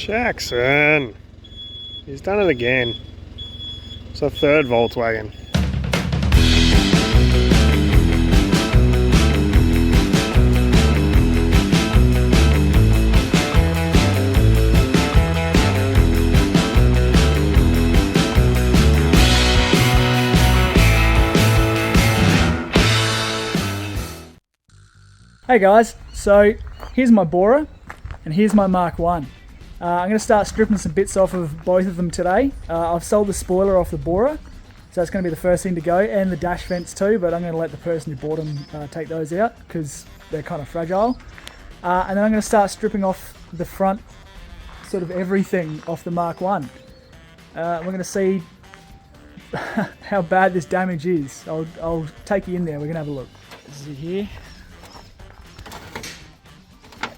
Jackson! He's done it again. It's a third Volkswagen. Hey guys, so here's my Bora and here's my Mk1. I'm going to start stripping some bits off of both of them today. I've sold the spoiler off the Bora, so that's going to be the first thing to go, and the dash vents too, but I'm going to let the person who bought them take those out because they're kind of fragile. And then I'm going to start stripping off the front, sort of everything off the Mk1. We're going to see how bad this damage is. I'll take you in there, we're going to have a look. This is it here.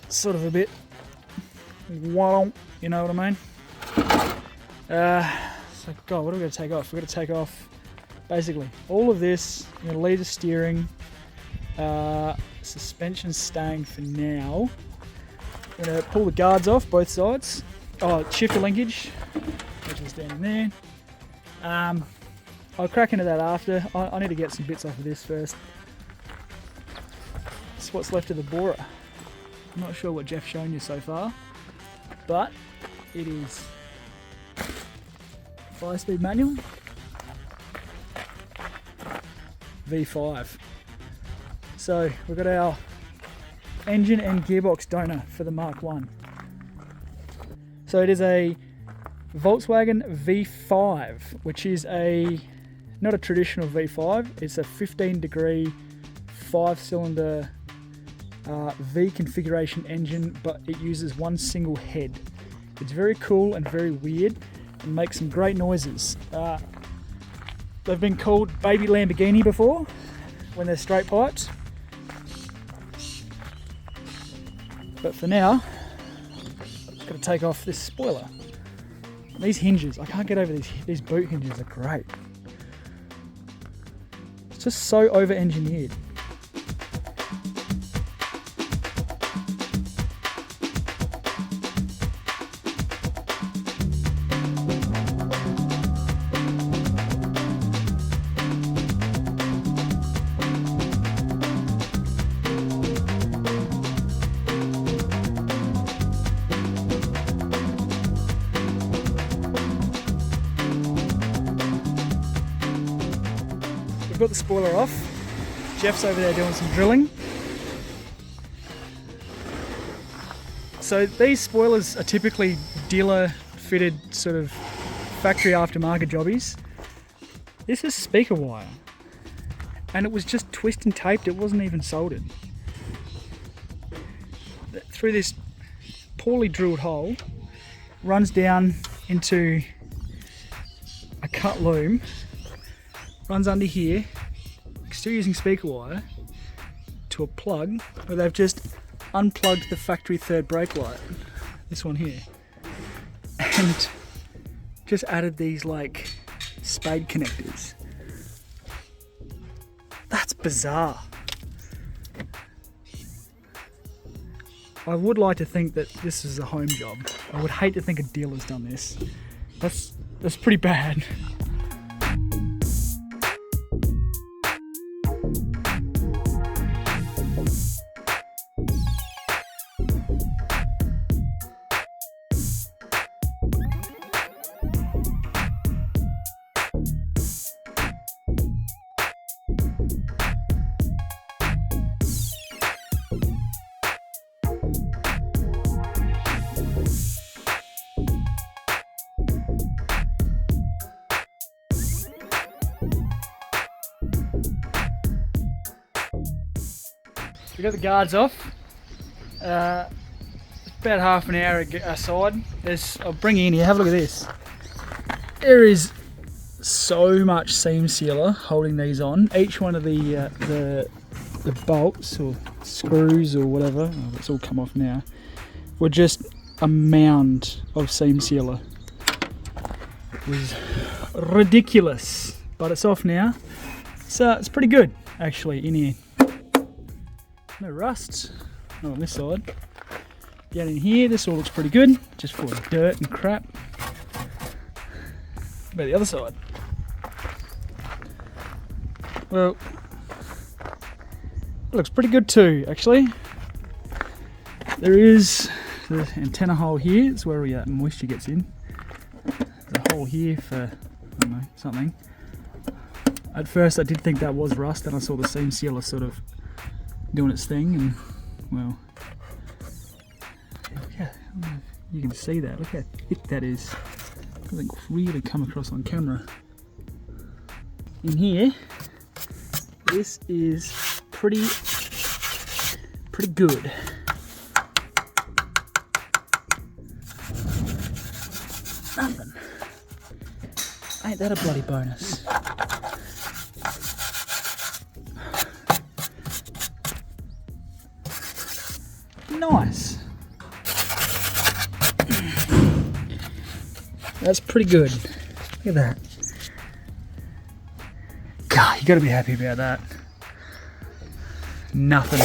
Sort of a bit wonk, you know what I mean? So God, what are we going to take off? We're going to take off basically all of this. I'm going to leave the steering, suspension staying for now. I'm going to pull the guards off both sides. Oh, shifter linkage, which is down there. I'll crack into that after. I need to get some bits off of this first. That's what's left of the Bora. I'm not sure what Jeff's shown you so far, but it is 5-speed manual, V5. So we've got our engine and gearbox donor for the Mk1. So it is a Volkswagen V5, which is not a traditional V5, it's a 15-degree 5-cylinder V configuration engine, but it uses one single head. It's very cool and very weird and makes some great noises. They've been called baby Lamborghini before when they're straight pipes, but for now I've got to take off this spoiler. These hinges, I can't get over these boot hinges are great. It's just so over engineered. We've got the spoiler off. Jeff's over there doing some drilling. So these spoilers are typically dealer fitted sort of factory aftermarket jobbies. This is speaker wire and it was just twist and taped, it wasn't even soldered. Through this poorly drilled hole, runs down into a cut loom, runs under here, still using speaker wire, to a plug where they've just unplugged the factory third brake light, this one here, and just added these like spade connectors. That's bizarre. I would like to think that this is a home job. I would hate to think a dealer's done this. That's pretty bad. We got the guards off. About half an hour aside. I'll bring you in here, have a look at this. There is so much seam sealer holding these on. Each one of the bolts or screws or whatever, it's all come off now, were just a mound of seam sealer. It was ridiculous, but it's off now. So it's pretty good actually in here. No rust, not on this side. Down in here, this all looks pretty good, just full of dirt and crap. What about the other side? Well, it looks pretty good too, actually. There is the antenna hole here, it's where moisture gets in. There's a hole here for, I don't know, something. At first I did think that was rust, and I saw the seam sealer sort of doing its thing, and well, yeah, you can see that. Look how thick that is. It doesn't really come across on camera. In here, this is pretty good. Nothing. Ain't that a bloody bonus? Nice. That's pretty good. Look at that. God, you gotta be happy about that. Nothing.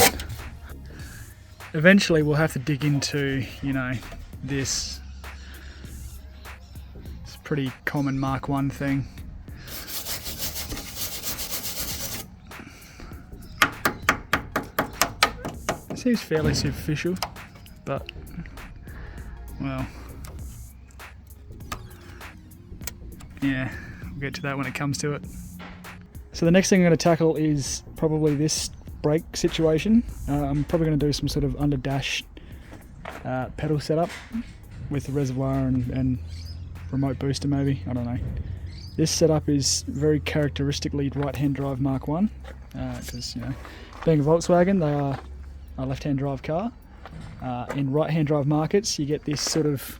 Eventually we'll have to dig into, you know, this. It's a pretty common Mark 1 thing. It seems fairly superficial, but, well, yeah, we'll get to that when it comes to it. So the next thing I'm going to tackle is probably this brake situation. I'm probably going to do some sort of under dash pedal setup with the reservoir and remote booster maybe, I don't know. This setup is very characteristically right-hand drive Mark 1 because, you know, being a Volkswagen, they are a left-hand drive car. In right-hand drive markets, you get this sort of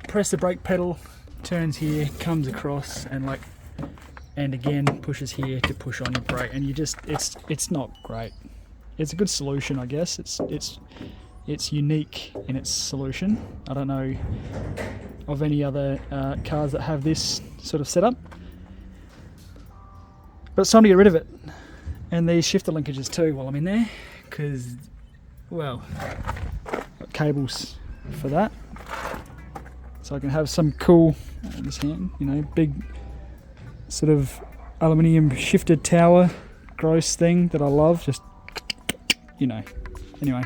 press the brake pedal, turns here, comes across, and again pushes here to push on your brake, and you just it's not great. It's a good solution, I guess. It's unique in its solution. I don't know of any other cars that have this sort of setup, but it's time to get rid of it. And these shifter linkages too while I'm in there, because, well, got cables for that, so I can have some cool, this hand, you know, big sort of aluminium shifted tower gross thing that I love, just, you know, anyway.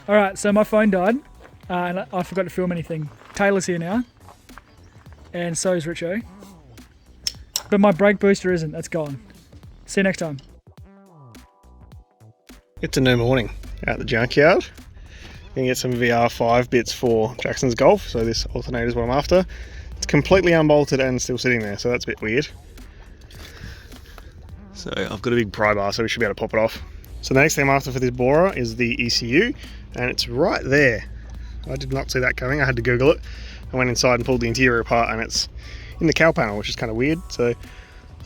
Alright, so my phone died, and I forgot to film anything. Taylor's here now, and so is Richo. But my brake booster isn't, that's gone. See you next time. It's a new morning at the junkyard. Gonna get some VR5 bits for Jackson's Golf, so this alternator is what I'm after. It's completely unbolted and still sitting there, so that's a bit weird. So I've got a big pry bar, so we should be able to pop it off. So the next thing I'm after for this Bora is the ECU, and it's right there. I did not see that coming, I had to Google it. I went inside and pulled the interior apart, and it's in the cowl panel, which is kind of weird. So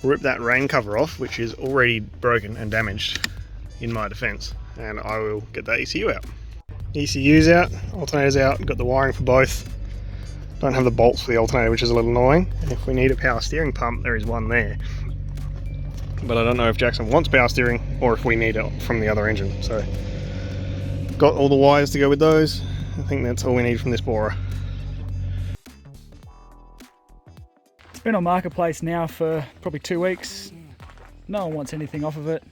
we'll rip that rain cover off, which is already broken and damaged in my defense, and I will get that ECU out. ECU's out, alternator's out, got the wiring for both. Don't have the bolts for the alternator, which is a little annoying. And if we need a power steering pump, there is one there. But I don't know if Jackson wants power steering or if we need it from the other engine. So got all the wires to go with those. I think that's all we need from this Bora. It's been on Marketplace now for probably 2 weeks. No one wants anything off of it.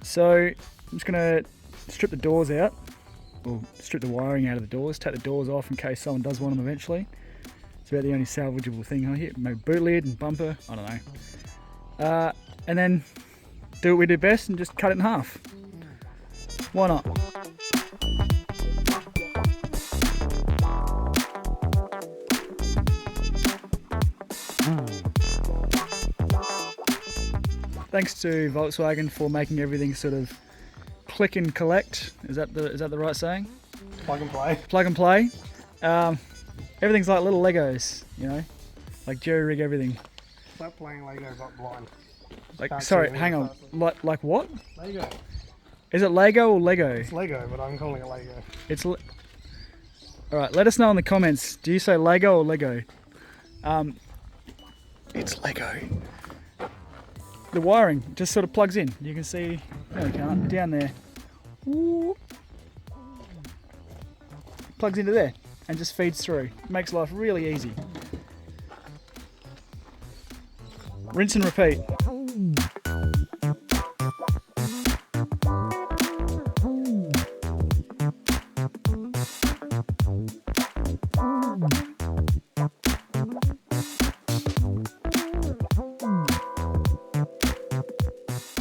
So I'm just gonna strip the doors out, or strip the wiring out of the doors, take the doors off in case someone does want them eventually. It's about the only salvageable thing I hit. Maybe boot lid and bumper, I don't know. And then do what we do best and just cut it in half. Why not? Thanks to Volkswagen for making everything sort of click and collect. Is that the right saying? Plug and play. Plug and play. Everything's like little Legos, you know, like jerry rig everything. Stop playing Lego but blind. Like, Can't sorry, see hang on. anything. Like what? Lego. Is it Lego or Lego? It's Lego, but I'm calling it Lego. It's. Alright, let us know in the comments. Do you say Lego or Lego? It's Lego. The wiring just sort of plugs in. You can see, no you can't, down there. Ooh. Plugs into there and just feeds through. Makes life really easy. Rinse and repeat.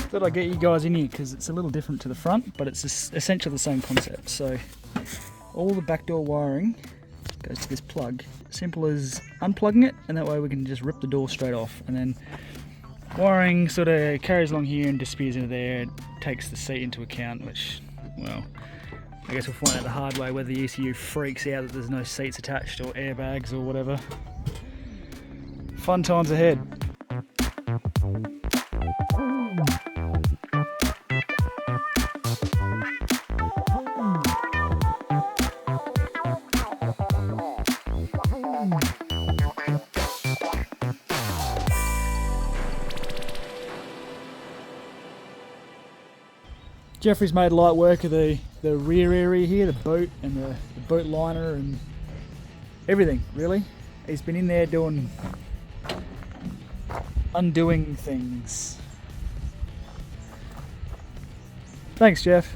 Thought I'd get you guys in here because it's a little different to the front, but it's essentially the same concept. So all the backdoor wiring goes to this plug. Simple as unplugging it, and that way we can just rip the door straight off. And then wiring sort of carries along here and disappears into there. It takes the seat into account, which, well, I guess we'll find out the hard way whether the ECU freaks out that there's no seats attached or airbags or whatever. Fun times ahead. Jeffrey's made light work of the rear area here, the boot and the boot liner and everything, really. He's been in there undoing things. Thanks, Jeff.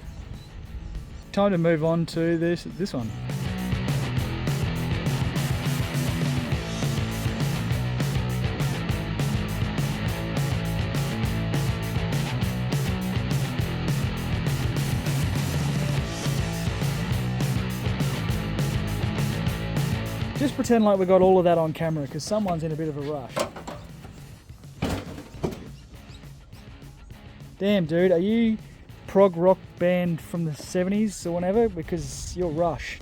Time to move on to this one. Just pretend like we got all of that on camera because someone's in a bit of a rush. Damn, dude, are you prog rock band from the 70s or whatever? Because you're Rush.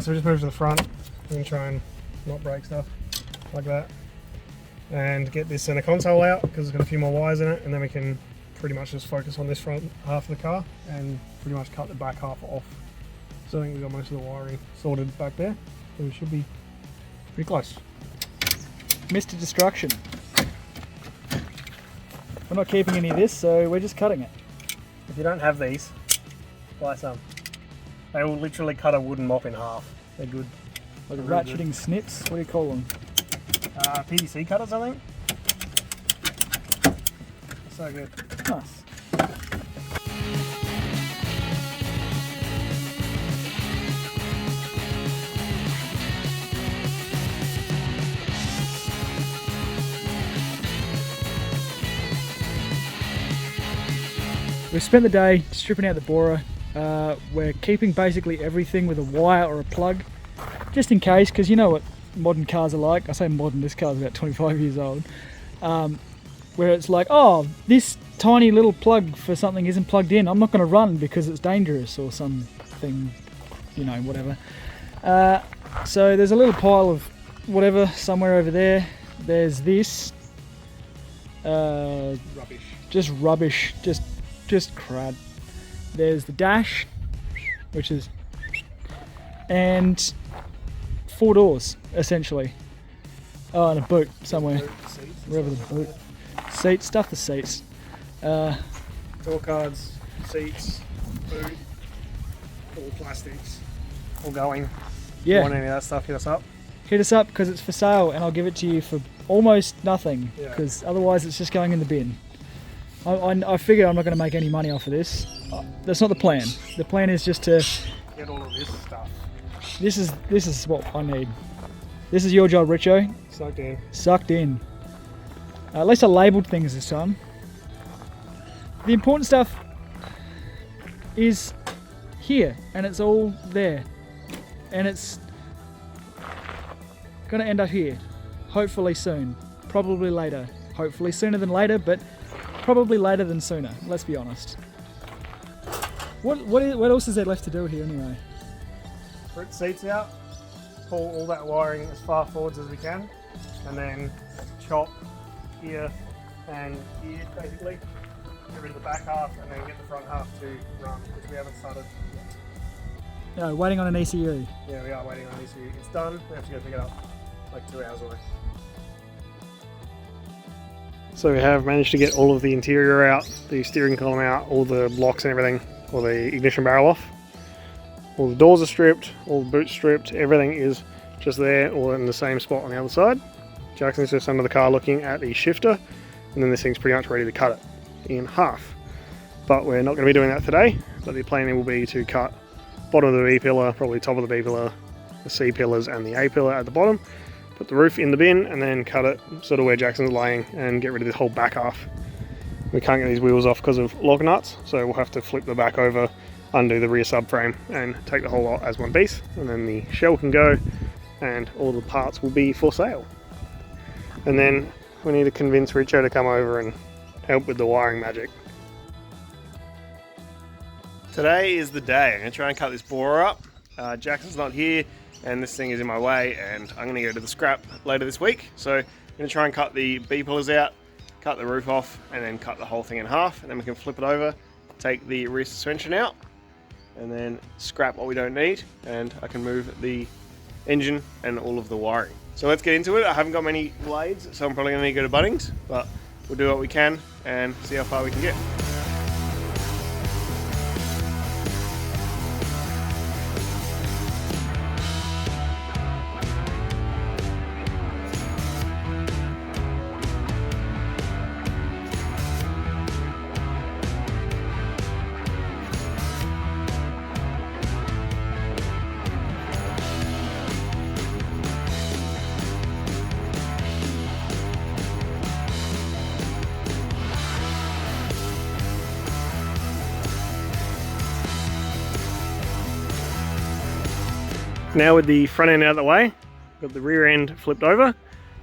So we just move to the front and try and not break stuff like that, and get this center console out because it's got a few more wires in it, and then we can pretty much just focus on this front half of the car and pretty much cut the back half off. So I think we've got most of the wiring sorted back there, so we should be pretty close. Mr. Destruction. We're not keeping any of this, so we're just cutting it. If you don't have these, buy some. They will literally cut a wooden mop in half. They're good. Like ratcheting snips, what do you call them? PVC cutters, I think. So good. Nice. We've spent the day stripping out the Bora. We're keeping basically everything with a wire or a plug, just in case, because you know what modern cars are like. I say modern, this car's about 25 years old. Where it's like, oh, this tiny little plug for something isn't plugged in, I'm not going to run because it's dangerous or something, you know, whatever. So there's a little pile of whatever somewhere over there. There's this. Rubbish. Just rubbish, just crud. There's the dash, which is, and 4 doors essentially. Oh, and a boot somewhere, wherever the boot. Seats, stuff the seats. Door cards, seats, boot, all plastics, all going. If you want any of that stuff, hit us up. Hit us up because it's for sale and I'll give it to you for almost nothing, because otherwise it's just going in the bin. I figure I'm not going to make any money off of this. That's not the plan. The plan is just to get all of this stuff. This is what I need. This is your job, Richo. Sucked in. Sucked in. At least I labelled things this time. The important stuff is here, and it's all there, and it's Gonna end up here, hopefully soon, probably later. Hopefully sooner than later, but probably later than sooner, let's be honest. What else is there left to do here anyway? Put seats out, pull all that wiring as far forwards as we can, and then chop here and here basically. Get rid of the back half and then get the front half to run, which we haven't started yet. No, waiting on an ECU. Yeah, we are waiting on an ECU. It's done, we have to go pick it up, like 2 hours away. So we have managed to get all of the interior out, the steering column out, all the blocks and everything, all the ignition barrel off. All the doors are stripped, all the boots stripped, everything is just there, all in the same spot on the other side. Jackson's just under the car looking at the shifter, and then this thing's pretty much ready to cut it in half. But we're not going to be doing that today, but the plan will be to cut bottom of the B pillar, probably top of the B pillar, the C pillars and the A pillar at the bottom, put the roof in the bin and then cut it sort of where Jackson's laying and get rid of this whole back half. We can't get these wheels off because of lug nuts, so we'll have to flip the back over, undo the rear subframe and take the whole lot as one piece, and then the shell can go and all the parts will be for sale. And then we need to convince Richo to come over and help with the wiring magic. Today is the day. I'm going to try and cut this Bora up. Jackson's not here and this thing is in my way, and I'm going to go to the scrap later this week. So I'm going to try and cut the B pillars out, cut the roof off, and then cut the whole thing in half, and then we can flip it over, take the rear suspension out, and then scrap what we don't need, and I can move the engine and all of the wiring. So let's get into it. I haven't got many blades, so I'm probably going to need to go to Bunnings, but we'll do what we can and see how far we can get. Now with the front end out of the way, got the rear end flipped over.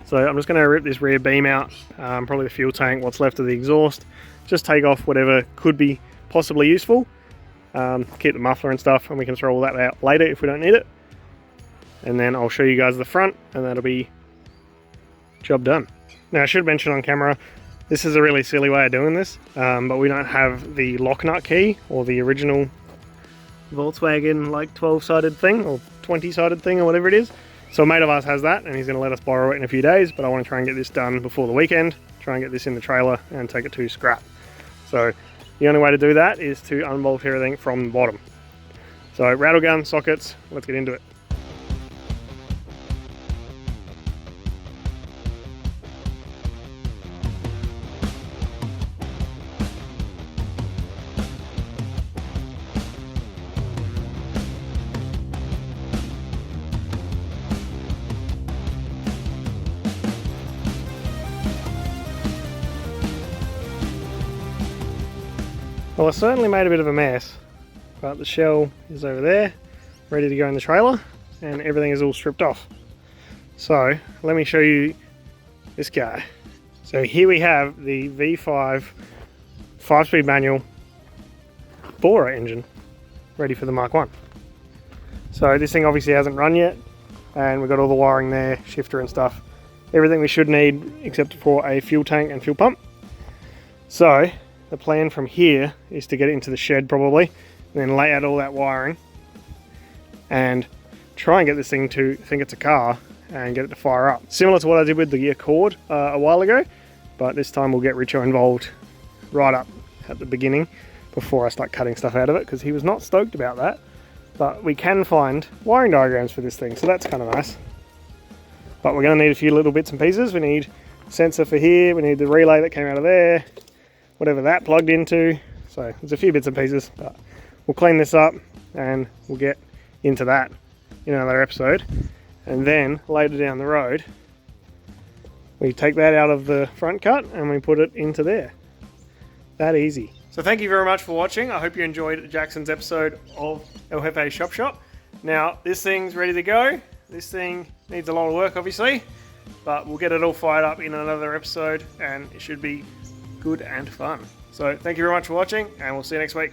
So I'm just going to rip this rear beam out, probably the fuel tank, what's left of the exhaust, just take off whatever could be possibly useful, keep the muffler and stuff, and we can throw all that out later if we don't need it. And then I'll show you guys the front, and that'll be job done. Now I should mention on camera, this is a really silly way of doing this, but we don't have the lock nut key or the original Volkswagen like 12-sided thing or 20-sided thing or whatever it is. So a mate of ours has that and he's going to let us borrow it in a few days, but I want to try and get this done before the weekend, try and get this in the trailer and take it to scrap. So the only way to do that is to unbolt everything from the bottom. So rattle gun, sockets, let's get into it. Well, I certainly made a bit of a mess, but the shell is over there, ready to go in the trailer, and everything is all stripped off. So let me show you this guy. So here we have the V5 5-speed manual Bora engine, ready for the Mark 1. So this thing obviously hasn't run yet, and we've got all the wiring there, shifter and stuff. Everything we should need except for a fuel tank and fuel pump. So the plan from here is to get it into the shed probably, and then lay out all that wiring and try and get this thing to think it's a car and get it to fire up. Similar to what I did with the Accord a while ago, but this time we'll get Richo involved right up at the beginning before I start cutting stuff out of it, because he was not stoked about that. But we can find wiring diagrams for this thing, so that's kind of nice. But we're going to need a few little bits and pieces. We need a sensor for here, we need the relay that came out of there, whatever that plugged into. So there's a few bits and pieces, but we'll clean this up and we'll get into that in another episode. And then later down the road, we take that out of the front cut and we put it into there. That easy. So thank you very much for watching. I hope you enjoyed Jackson's episode of El Jefe Shop Shop. Now this thing's ready to go. This thing Needs a lot of work, obviously, but we'll get it all fired up in another episode, and it should be good and fun. So thank you very much for watching, and we'll see you next week.